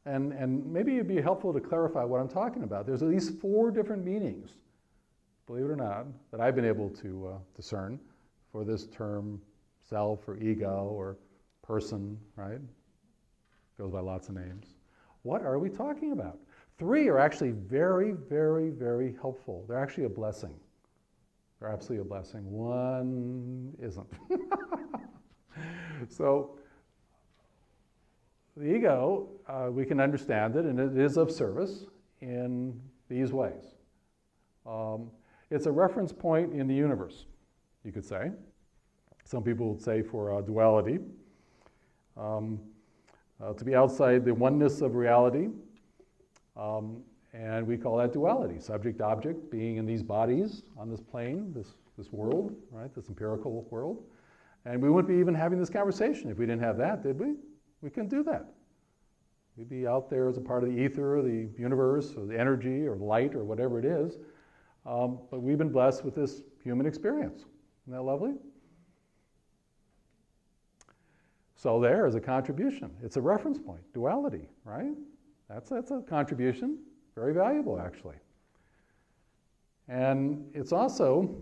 And maybe it'd be helpful to clarify what I'm talking about. There's at least 4 different meanings, believe it or not, that I've been able to discern for this term self or ego or person, right? Goes by lots of names. What are we talking about? 3 are actually very, very, very helpful. They're actually a blessing. They're absolutely a blessing. 1 isn't. So the ego, we can understand it, and it is of service in these ways. It's a reference point in the universe, you could say. Some people would say for duality. To be outside the oneness of reality, and we call that duality. Subject-object, being in these bodies on this plane, this world, right, this empirical world. And we wouldn't be even having this conversation if we didn't have that, did we? We couldn't do that. We'd be out there as a part of the ether, or the universe, or the energy, or light, or whatever it is. But we've been blessed with this human experience. Isn't that lovely? So there is a contribution. It's a reference point, duality, right? That's a contribution, very valuable actually. And it's also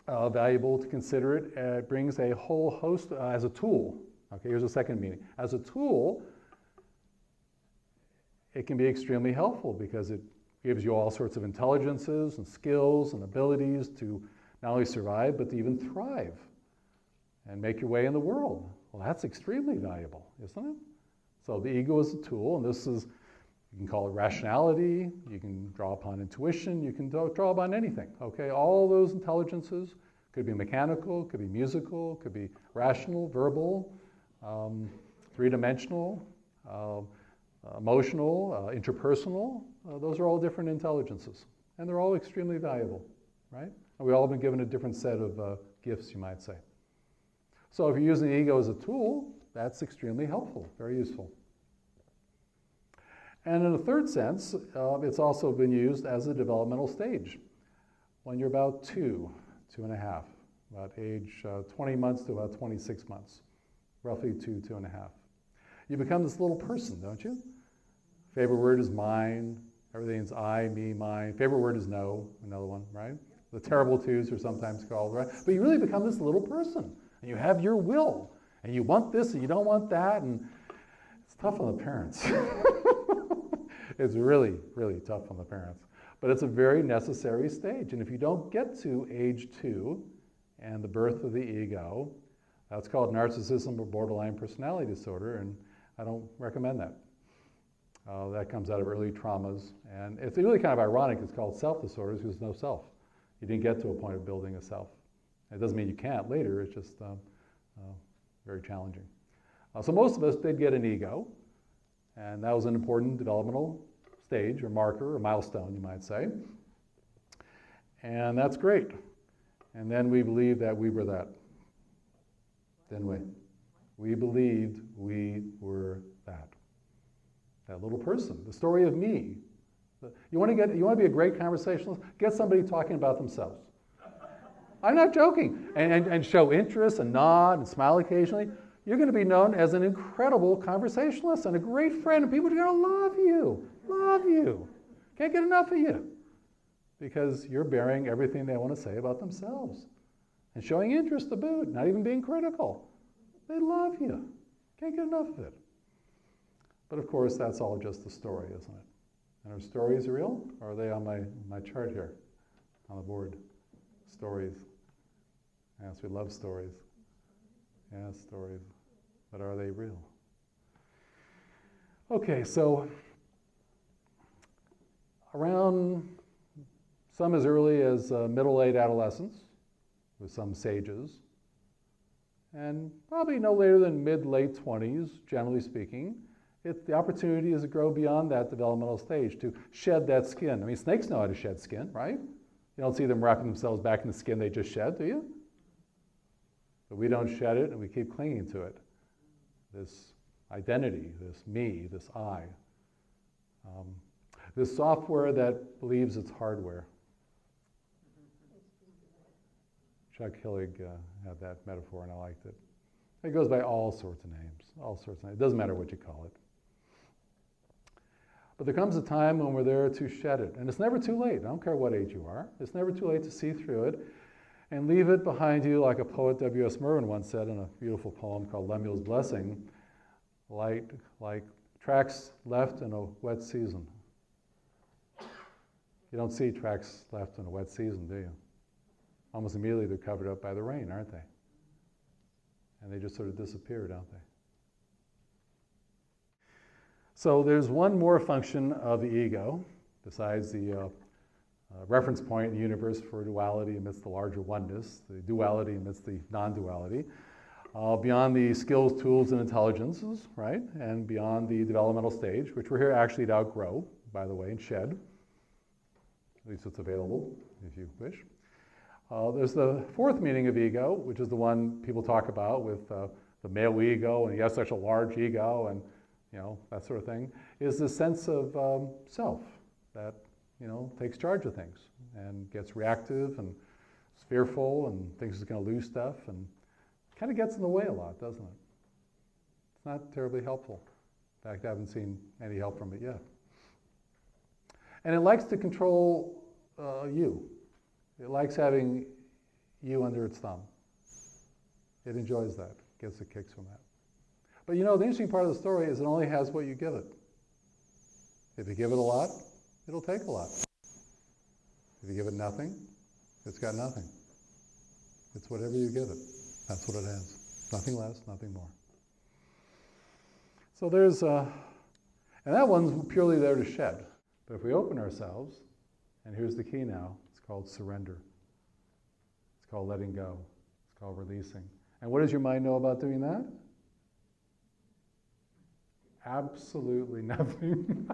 valuable to consider it. It brings a whole host as a tool. Okay, here's a second meaning. As a tool, it can be extremely helpful because it gives you all sorts of intelligences and skills and abilities to not only survive, but to even thrive and make your way in the world. Well, that's extremely valuable, isn't it? So the ego is a tool, and this is, you can call it rationality, you can draw upon intuition, you can draw upon anything, okay? All those intelligences could be mechanical, could be musical, could be rational, verbal, 3-dimensional, emotional, interpersonal. Those are all different intelligences, and they're all extremely valuable, right? And we've all been given a different set of gifts, you might say. So if you're using the ego as a tool, that's extremely helpful, very useful. And in a third sense, it's also been used as a developmental stage. When you're about 2, 2.5, about age 20 months to about 26 months, roughly 2, 2.5. You become this little person, don't you? Favorite word is mine. Everything's I, me, mine. Favorite word is no, another one, right? The terrible twos are sometimes called, right? But you really become this little person. And you have your will, and you want this and you don't want that, and it's tough on the parents. It's really, really tough on the parents. But it's a very necessary stage, and if you don't get to age 2 and the birth of the ego, that's called narcissism or borderline personality disorder, and I don't recommend that. That comes out of early traumas, and it's really kind of ironic. It's called self-disorders because there's no self. You didn't get to a point of building a self. It doesn't mean you can't later, it's just very challenging. So most of us did get an ego, and that was an important developmental stage or marker or milestone, you might say. And that's great. And then we believed that we were that, didn't we? We believed we were that little person, the story of me. You want to be a great conversationalist? Get somebody talking about themselves. I'm not joking. And show interest and nod and smile occasionally. You're going to be known as an incredible conversationalist and a great friend, and people are going to love you. Love you. Can't get enough of you. Because you're bearing everything they want to say about themselves. And showing interest to boot, not even being critical. They love you. Can't get enough of it. But of course, that's all just a story, isn't it? And are stories real? Or are they on my chart here on the board? Stories. Yes, we love stories. Yes, stories. But are they real? Okay, so around some as early as middle-late adolescence, with some sages, and probably no later than mid-late 20s, generally speaking, the opportunity is to grow beyond that developmental stage, to shed that skin. I mean, snakes know how to shed skin, right? You don't see them wrapping themselves back in the skin they just shed, do you? But we don't shed it, and we keep clinging to it. This identity, this me, this I. This software that believes it's hardware. Chuck Hillig had that metaphor, and I liked it. It goes by all sorts of names, all sorts of names. It doesn't matter what you call it. But there comes a time when we're there to shed it. And it's never too late. I don't care what age you are. It's never too late to see through it and leave it behind you, like a poet W.S. Merwin once said in a beautiful poem called Lemuel's Blessing, like tracks left in a wet season. You don't see tracks left in a wet season, do you? Almost immediately they're covered up by the rain, aren't they? And they just sort of disappear, don't they? So there's one more function of the ego, besides the reference point in the universe for duality amidst the larger oneness, the duality amidst the non-duality, beyond the skills, tools, and intelligences, right? And beyond the developmental stage, which we're here actually to outgrow, by the way, and shed. At least it's available, if you wish. There's the fourth meaning of ego, which is the one people talk about with the male ego, and he has such a large ego, and that sort of thing, is the sense of self that, takes charge of things and gets reactive and is fearful and thinks it's going to lose stuff and kind of gets in the way a lot, doesn't it? It's not terribly helpful. In fact, I haven't seen any help from it yet. And it likes to control you. It likes having you under its thumb. It enjoys that, gets the kicks from that. But the interesting part of the story is it only has what you give it. If you give it a lot, it'll take a lot. If you give it nothing, it's got nothing. It's whatever you give it. That's what it has. Nothing less, nothing more. So there's, and that one's purely there to shed. But if we open ourselves, and here's the key now, it's called surrender. It's called letting go. It's called releasing. And what does your mind know about doing that? Absolutely nothing.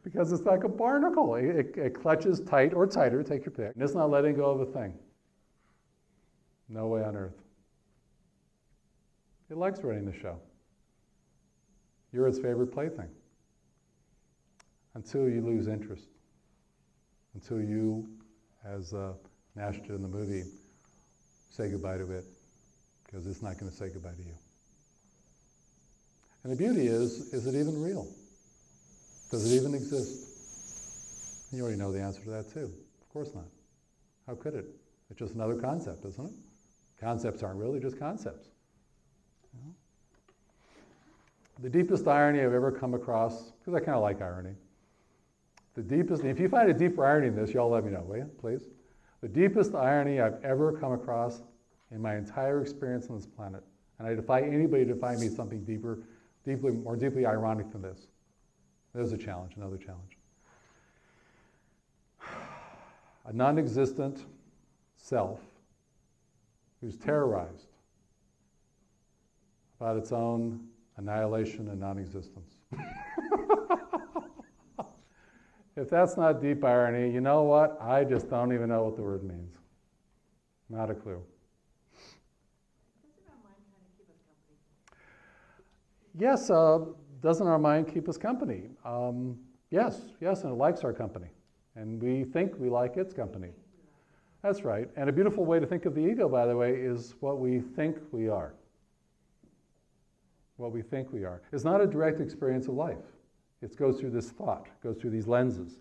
Because it's like a barnacle. It clutches tight or tighter, take your pick. And it's not letting go of a thing. No way on earth. It likes running the show. You're its favorite plaything. Until you lose interest. Until you, as Nash did in the movie, say goodbye to it. Because it's not going to say goodbye to you. And the beauty is it even real? Does it even exist? You already know the answer to that too. Of course not. How could it? It's just another concept, isn't it? Concepts aren't really just concepts. The deepest irony I've ever come across, because I kind of like irony, if you find a deeper irony in this, y'all let me know, will you, please? The deepest irony I've ever come across in my entire experience on this planet, and I defy anybody to find me something more deeply ironic than this. There's a challenge, another challenge. A non-existent self who's terrorized about its own annihilation and non-existence. If that's not deep irony, you know what? I just don't even know what the word means. Not a clue. Doesn't our mind kind of keep us company? Yes, doesn't our mind keep us company? Yes, and it likes our company. And we think we like its company. That's right. And a beautiful way to think of the ego, by the way, is what we think we are. What we think we are. It's not a direct experience of life. It goes through this thought, goes through these lenses.